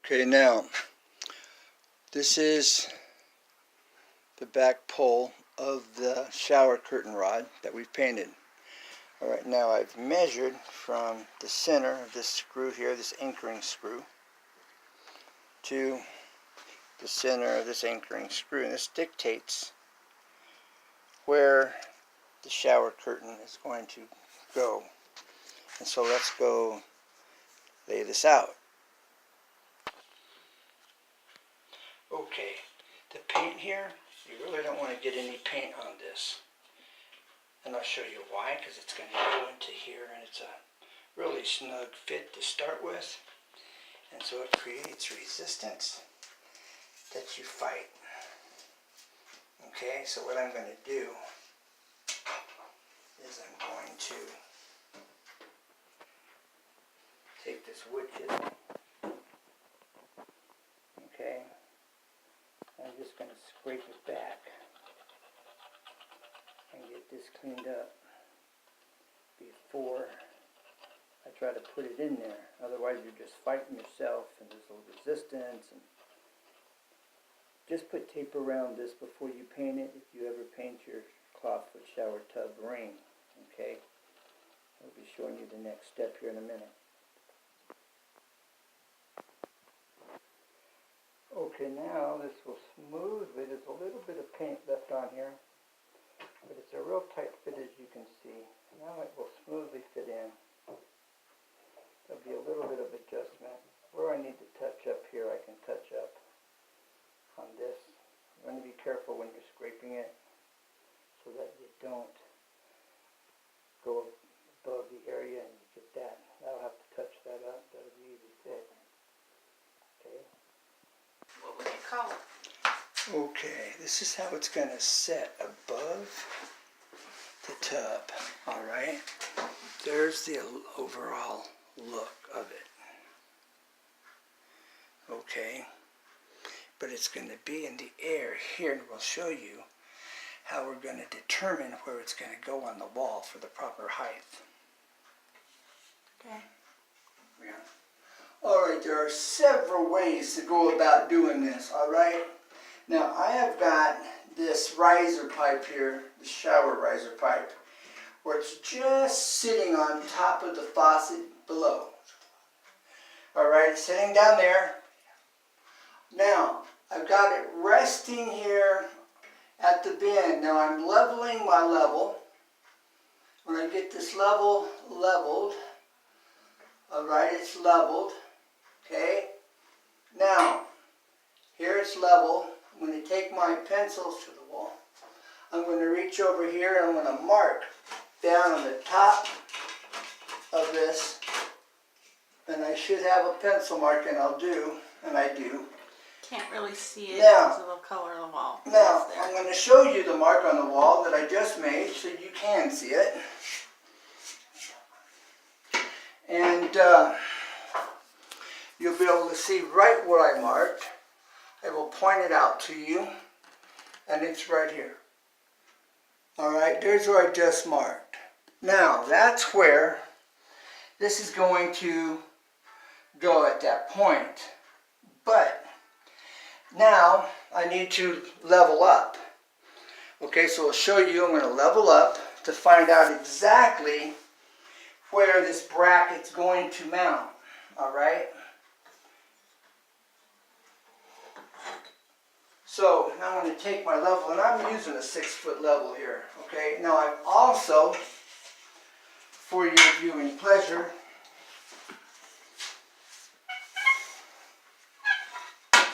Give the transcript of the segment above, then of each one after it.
Okay, now this is the back pole of the shower curtain rod that we've painted. Alright, now I've measured from the center of this screw here, this anchoring screw, to the center of this anchoring screw, and this dictates where the shower curtain is going to go. And so let's go lay this out. Okay, the paint here, you really don't want to get any paint on this. And I'll show you why, because it's going to go into here and it's a really snug fit to start with. And so it creates resistance that you fight. Okay, so what I'm going to do is I'm going to take this wood chisel. Okay, I'm just going to scrape it back and get this cleaned up before I try to put it in there. Otherwise you're just fighting yourself and there's a little resistance. And just put tape around this before you paint it if you ever paint your Clawfoot shower tub ring. Okay, I'll be showing you the next step here in a minute. Okay, now this will smoothly, there's a little bit of paint left on here, but it's a real tight fit as you can see. Now it will smoothly fit in. There'll be a little bit of adjustment. Where I need to touch up here, I can touch up on this. You want to be careful when you're scraping it so that you don't go above the area and you get that. I'll have to touch that up. That'll be easy fit. Okay. What would you call it? Okay, this is how it's going to set above the tub. Alright, there's the overall look of it. Okay, but it's going to be in the air here, and we'll show you how we're going to determine where it's going to go on the wall for the proper height. Okay. Yeah. Alright, there are several ways to go about doing this, alright? Now, I have got this riser pipe here, the shower riser pipe, where it's just sitting on top of the faucet below. Alright, it's sitting down there. Now, I've got it resting here at the bend. Now, I'm leveling my level. When I get this level leveled, alright, it's leveled. Okay, now, here it's level. I'm going to take my pencils to the wall. I'm going to reach over here and I'm going to mark down on the top of this. And I should have a pencil mark, and I'll do, and I do. Can't really see it Now, because of the color of the wall. Now, I'm going to show you the mark on the wall that I just made so you can see it. And you'll be able to see right where I marked. I will point it out to you, and it's right here. Alright, there's where I just marked. Now, that's where this is going to go at that point. But now I need to level up. Okay, so I'll show you. I'm going to level up to find out exactly where this bracket's going to mount. Alright? So now I'm going to take my level, and I'm using a 6-foot level here. Okay, now I've also, for your viewing pleasure, I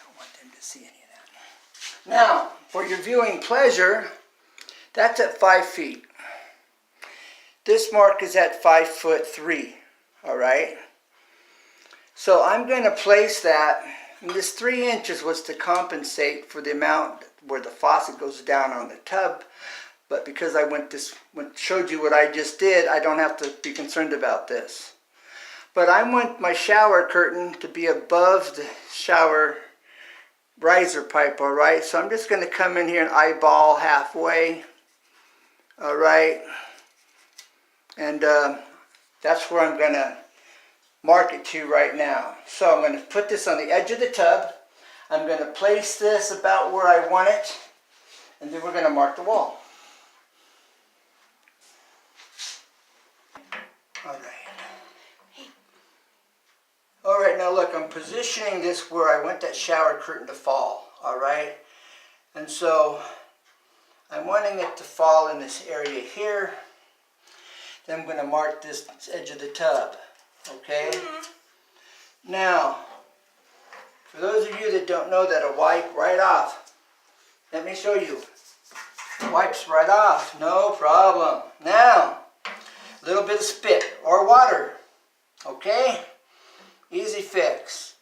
don't want them to see any of that. Now, for your viewing pleasure, that's at 5 feet. This mark is at 5'3". Alright? So I'm going to place that. And this 3 inches was to compensate for the amount where the faucet goes down on the tub. But because I showed you what I just did, I don't have to be concerned about this. But I want my shower curtain to be above the shower riser pipe, alright? So I'm just going to come in here and eyeball halfway, alright? And that's where I'm going to mark it to right now. So I'm going to put this on the edge of the tub. I'm going to place this about where I want it, and then we're going to mark the wall. All right. All right, now look, I'm positioning this where I want that shower curtain to fall, all right? And so I'm wanting it to fall in this area here. Then I'm going to mark this edge of the tub, okay? Now, for those of you that don't know that a wipe right off, let me show you. Wipes right off, no problem. Now, a little bit of spit or water, okay? Easy fix.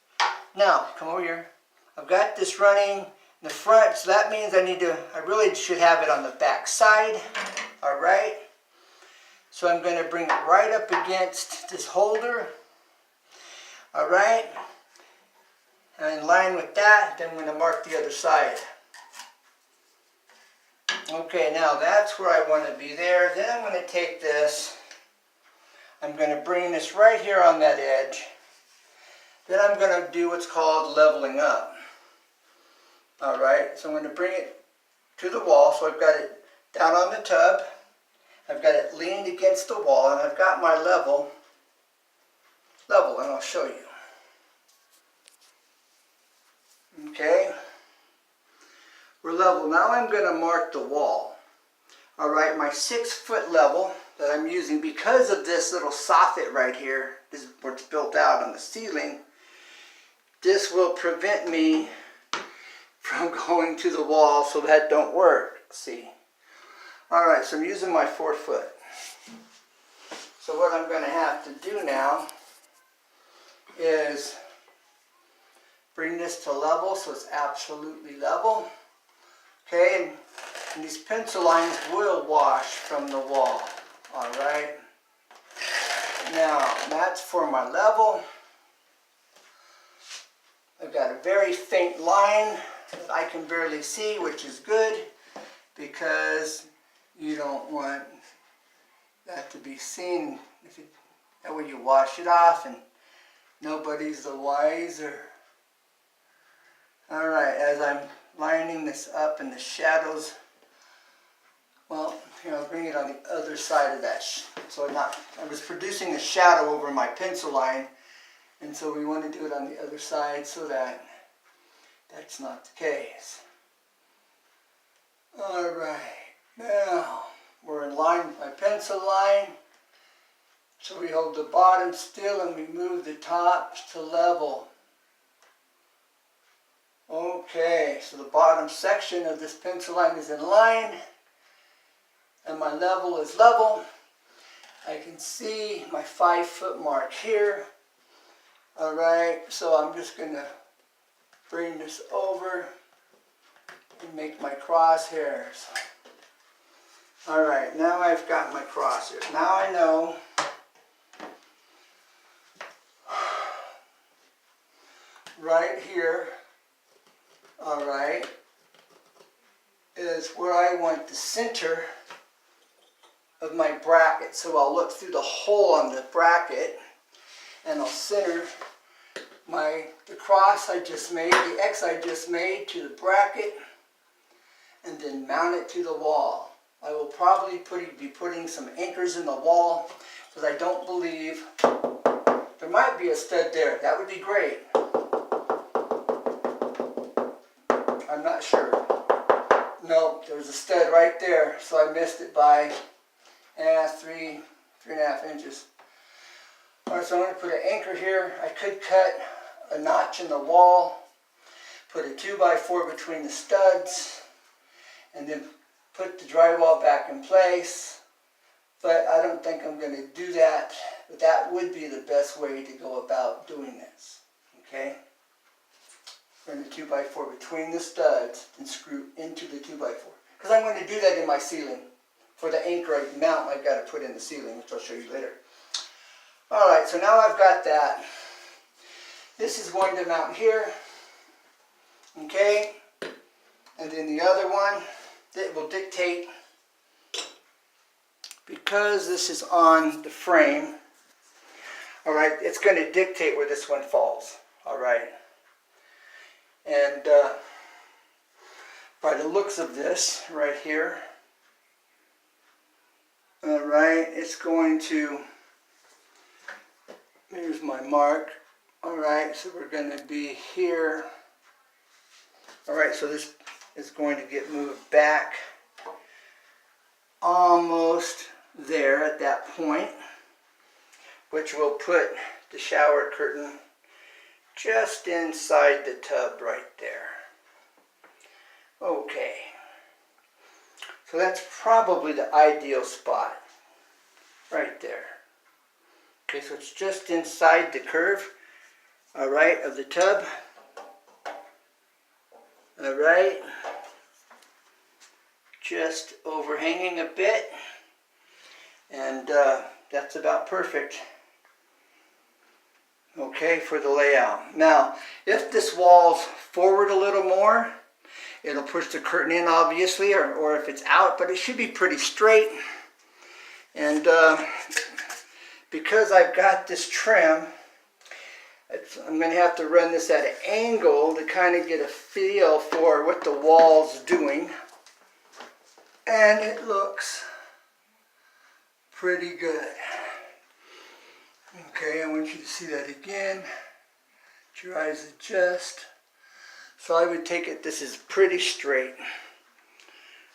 Now, come over here. I've got this running in the front, so that means I really should have it on the back side, all right? So I'm going to bring it right up against this holder, all right? And in line with that, then I'm going to mark the other side. Okay, now that's where I want to be there. Then I'm going to take this, I'm going to bring this right here on that edge. Then I'm going to do what's called leveling up. All right, so I'm going to bring it to the wall. So I've got it down on the tub. I've got it leaned against the wall, and I've got my level, and I'll show you. Okay, we're level. Now I'm going to mark the wall. All right, my 6-foot level that I'm using because of this little soffit right here, this is what's built out on the ceiling. This will prevent me from going to the wall, so that don't work. See? All right, so I'm using my 4-foot. So what I'm going to have to do now is bring this to level so it's absolutely level. Okay, and these pencil lines will wash from the wall. All right. Now, that's for my level. I've got a very faint line that I can barely see, which is good because you don't want that to be seen. That way you wash it off and nobody's the wiser. All right, as I'm lining this up in the shadows, well, bring it on the other side of that. So I was producing a shadow over my pencil line, and so we want to do it on the other side so that that's not the case. All right, now we're in line with my pencil line. So we hold the bottom still and we move the top to level. Okay, so the bottom section of this pencil line is in line and my level is level. I can see my 5-foot mark here. All right, so I'm just going to bring this over and make my crosshairs. All right, now I've got my crosshairs. Now I know right here, all right, is where I want the center of my bracket. So I'll look through the hole on the bracket and I'll center the cross I just made, the X I just made to the bracket, and then mount it to the wall. I will probably be putting some anchors in the wall because I don't believe there might be a stud there. That would be great. I'm not sure. No, there was a stud right there, so I missed it by 3.5 inches. All right, so I'm going to put an anchor here. I could cut a notch in the wall, put a 2x4 between the studs, and then put the drywall back in place. But I don't think I'm going to do that. But that would be the best way to go about doing this. Okay? Run the 2x4 between the studs and screw into the 2x4. Because I'm going to do that in my ceiling. For the anchor mount I've got to put in the ceiling, which I'll show you later. Alright, so now I've got that. This is going to mount here. Okay? And then the other one that will dictate, because this is on the frame, All right, it's going to dictate where this one falls. All right. And by the looks of this right here, all right, it's going to, here's my mark. All right, so we're going to be here. All right, so this is going to get moved back almost there at that point, which will put the shower curtain just inside the tub right there. Okay, so that's probably the ideal spot right there. Okay, so it's just inside the curve, all right, of the tub. All right, just overhanging a bit, and that's about perfect. Okay, for the layout. Now, if this wall's forward a little more, it'll push the curtain in, obviously, or if it's out, but it should be pretty straight. And because I've got this trim, I'm going to have to run this at an angle to kind of get a feel for what the wall's doing. And it looks pretty good. Okay, I want you to see that again. Let your eyes adjust. So I would take it, this is pretty straight.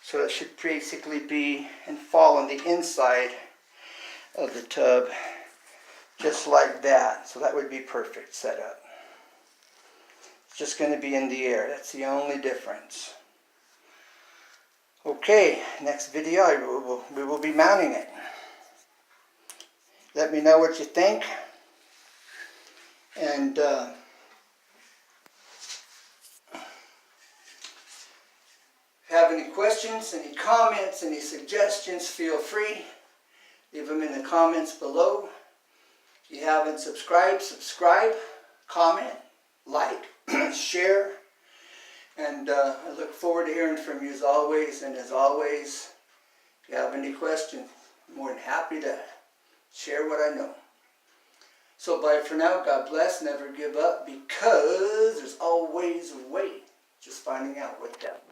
So it should basically be and fall on the inside of the tub, just like that. So that would be perfect setup. It's just going to be in the air. That's the only difference. Okay, next video we will be mounting it. Let me know what you think. And if you have any questions, any comments, any suggestions, feel free. Leave them in the comments below. If you haven't subscribed, subscribe, comment, like, share. And I look forward to hearing from you as always. And as always, if you have any questions, I'm more than happy to share what I know. So bye for now. God bless. Never give up, because there's always a way. Just finding out what that